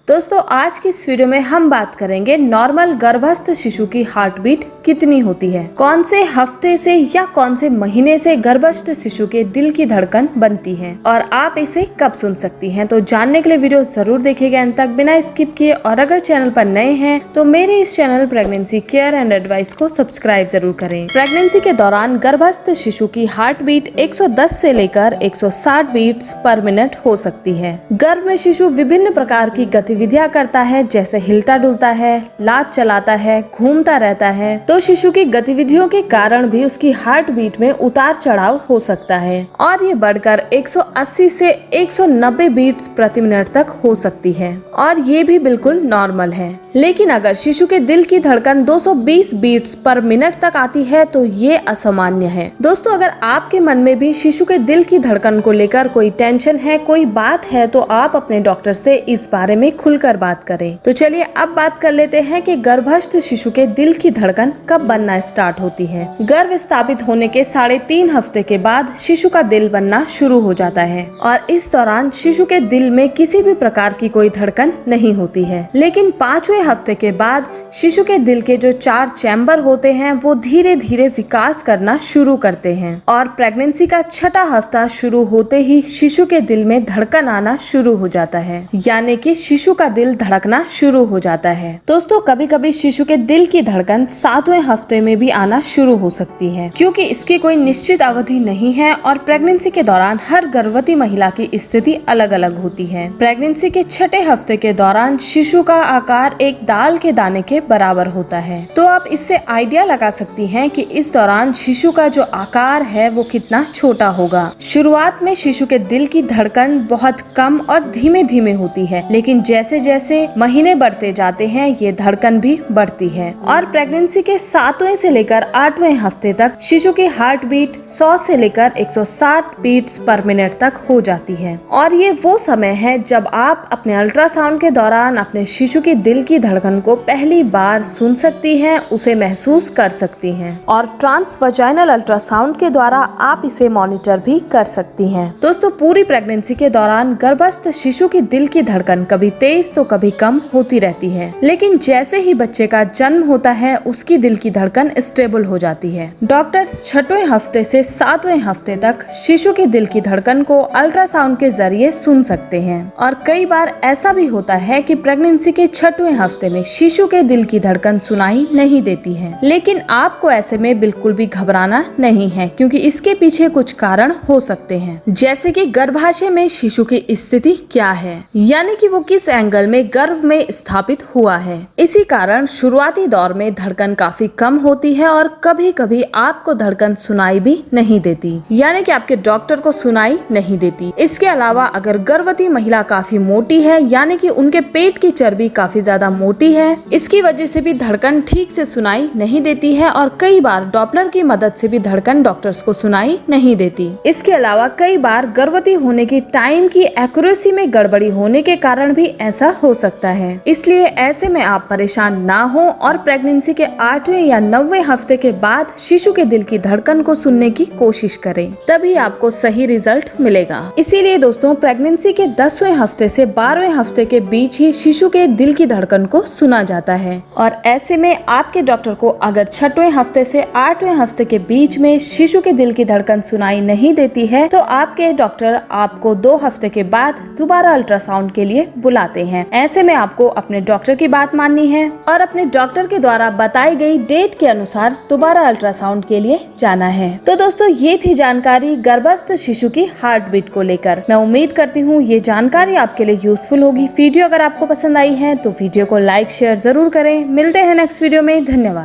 दोस्तों आज की इस वीडियो में हम बात करेंगे नॉर्मल गर्भस्थ शिशु की हार्ट बीट कितनी होती है, कौन से हफ्ते से या कौन से महीने से गर्भस्थ शिशु के दिल की धड़कन बनती है और आप इसे कब सुन सकती हैं। तो जानने के लिए वीडियो जरूर देखिएगा अंत तक बिना स्किप किए, और अगर चैनल पर नए हैं तो मेरे इस channel pregnancy care and advice को सब्सक्राइब जरूर करें। प्रेगनेंसी के दौरान गर्भस्थ शिशु की हार्ट बीट 110 से लेकर 160 बीट्स पर मिनट हो सकती है। गर्भ में शिशु विभिन्न प्रकार की गतिविधियां करता है, जैसे हिलता डुलता है, लात चलाता है, घूमता रहता है। तो शिशु की गतिविधियों के कारण भी उसकी हार्ट बीट में उतार चढ़ाव हो सकता है और ये बढ़कर 180 से 190 बीट्स प्रति मिनट तक हो सकती है और ये भी बिल्कुल नॉर्मल है। लेकिन अगर शिशु के दिल की धड़कन 220 बीट्स पर मिनट तक आती है तो ये असामान्य है। दोस्तों अगर आपके मन में भी शिशु के दिल की धड़कन को लेकर कोई टेंशन है, कोई बात है, तो आप अपने डॉक्टर से इस बारे में खुलकर बात करें। तो चलिए अब बात कर लेते हैं कि गर्भस्थ शिशु के दिल की धड़कन कब बनना स्टार्ट होती है। गर्भ स्थापित होने के 3.5 हफ्ते के बाद शिशु का दिल बनना शुरू हो जाता है और इस दौरान शिशु के दिल में किसी भी प्रकार की कोई धड़कन नहीं होती है। लेकिन 5वें हफ्ते के बाद शिशु के दिल के जो 4 चैम्बर होते हैं वो धीरे धीरे विकास करना शुरू करते हैं और प्रेगनेंसी का 6वां हफ्ता शुरू होते ही शिशु के दिल में धड़कन आना शुरू हो जाता है, यानी कि शिशु का दिल धड़कना शुरू हो जाता है। दोस्तों कभी कभी शिशु के दिल की धड़कन 7वें हफ्ते में भी आना शुरू हो सकती है, क्योंकि इसकी कोई निश्चित अवधि नहीं है और प्रेगनेंसी के दौरान हर गर्भवती महिला की स्थिति अलग अलग होती है। प्रेगनेंसी के 6ठे हफ्ते के दौरान शिशु का आकार एक दाल के दाने के बराबर होता है, तो आप इससे आइडिया लगा सकती हैं कि इस दौरान शिशु का जो आकार है वो कितना छोटा होगा। शुरुआत में शिशु के दिल की धड़कन बहुत कम और धीमे धीमे होती है, लेकिन जैसे जैसे महीने बढ़ते जाते हैं ये धड़कन भी बढ़ती है और प्रेगनेंसी के 7वें से लेकर 8वें हफ्ते तक शिशु की हार्ट बीट 100 से लेकर 160 बीट्स पर मिनट तक हो जाती है और ये वो समय है जब आप अपने अल्ट्रासाउंड के दौरान अपने शिशु की दिल की धड़कन को पहली बार सुन सकती हैं, उसे महसूस कर सकती हैं और ट्रांसवजाइनल अल्ट्रासाउंड के द्वारा आप इसे मॉनिटर भी कर सकती हैं। दोस्तों पूरी प्रेगनेंसी के दौरान गर्भस्थ शिशु की दिल की धड़कन कभी तेज तो कभी कम होती रहती है, लेकिन जैसे ही बच्चे का जन्म होता है उसकी दिल की धड़कन स्टेबल हो जाती है। डॉक्टर्स 6वें हफ्ते से 7वें हफ्ते तक शिशु की दिल की धड़कन को अल्ट्रासाउंड के जरिए सुन सकते हैं और कई बार ऐसा भी होता है कि प्रेगनेंसी के 6वें हफ्ते में शिशु के दिल की धड़कन सुनाई नहीं देती है। लेकिन आपको ऐसे में बिल्कुल भी घबराना नहीं है, क्योंकि इसके पीछे कुछ कारण हो सकते हैं, जैसे कि गर्भाशय में शिशु की स्थिति क्या है, यानी कि वो किस एंगल में गर्भ में स्थापित हुआ है। इसी कारण शुरुआती दौर में धड़कन काफी कम होती है और कभी कभी आपको धड़कन सुनाई भी नहीं देती, यानी कि आपके डॉक्टर को सुनाई नहीं देती। इसके अलावा अगर गर्भवती महिला काफी मोटी है, यानी कि उनके पेट की चर्बी काफी ज्यादा मोटी है, इसकी वजह से भी धड़कन ठीक से सुनाई नहीं देती है और कई बार डॉपलर की मदद से भी धड़कन डॉक्टर्स को सुनाई नहीं देती। इसके अलावा कई बार गर्भवती होने की टाइम की एक्यूरेसी में गड़बड़ी होने के कारण भी ऐसा हो सकता है। इसलिए ऐसे में आप परेशान ना हो और प्रेगनेंसी के 8वें या 9वें हफ्ते के बाद शिशु के दिल की धड़कन को सुनने की कोशिश करें, तभी आपको सही रिजल्ट मिलेगा। इसीलिए दोस्तों प्रेगनेंसी के 10वें हफ्ते से 12वें हफ्ते के बीच ही शिशु के दिल की धड़कन को सुना जाता है और ऐसे में आपके डॉक्टर को अगर 6वें हफ्ते से 8वें हफ्ते के बीच में शिशु के दिल की धड़कन सुनाई नहीं देती है तो आपके डॉक्टर आपको 2 हफ्ते के बाद दोबारा अल्ट्रासाउंड के लिए बुलाते हैं। ऐसे में आपको अपने डॉक्टर की बात माननी है और अपने डॉक्टर के द्वारा बताई गई डेट के अनुसार दोबारा अल्ट्रासाउंड के लिए जाना है। तो दोस्तों ये थी जानकारी गर्भस्थ शिशु की हार्ट बीट को लेकर। मैं उम्मीद करती हूँ ये जानकारी आपके लिए यूजफुल होगी। वीडियो अगर आपको पसंद आई है तो वीडियो को लाइक शेयर जरूर करें। मिलते हैं नेक्स्ट वीडियो में। धन्यवाद।